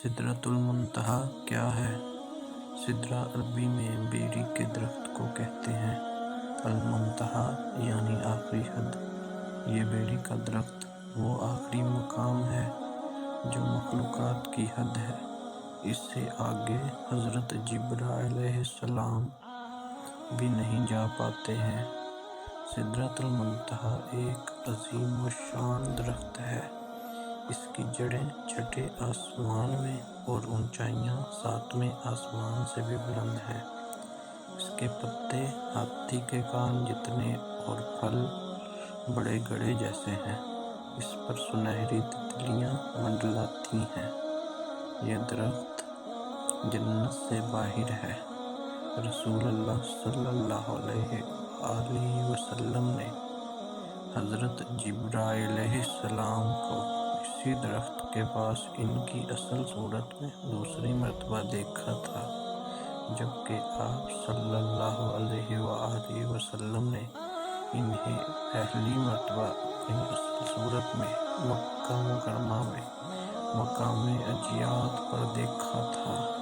سدرۃ المنتہا کیا ہے؟ سدرہ عربی میں بیری کے درخت کو کہتے ہیں۔ المنتہا یعنی آخری حد۔ یہ بیری کا درخت وہ آخری مقام ہے جو مخلوقات کی حد ہے۔ اس سے آگے حضرت جبرائیل علیہ السلام بھی نہیں جا پاتے ہیں۔ سدرۃ المنتہا ایک عظیم الشان درخت ہے۔ اس کی جڑیں چھٹے آسمان میں اور اونچائیاں ساتویں آسمان سے بھی بلند ہیں۔ اس کے پتے ہاتھی کے کان جتنے اور پھل بڑے گڑھے جیسے ہیں۔ اس پر سنہری تتلیاں منڈلاتی ہیں۔ یہ درخت جنت سے باہر ہے۔ رسول اللہ صلی اللہ علیہ وآلہ وسلم نے حضرت جبرائیل علیہ السلام کو اسی درخت کے پاس ان کی اصل صورت میں دوسری مرتبہ دیکھا تھا، جبکہ آپ صلی اللہ علیہ وآلہ وسلم نے انہیں پہلی مرتبہ اپنی اصل صورت میں مکہ مکرمہ میں مقام عجیات پر دیکھا تھا۔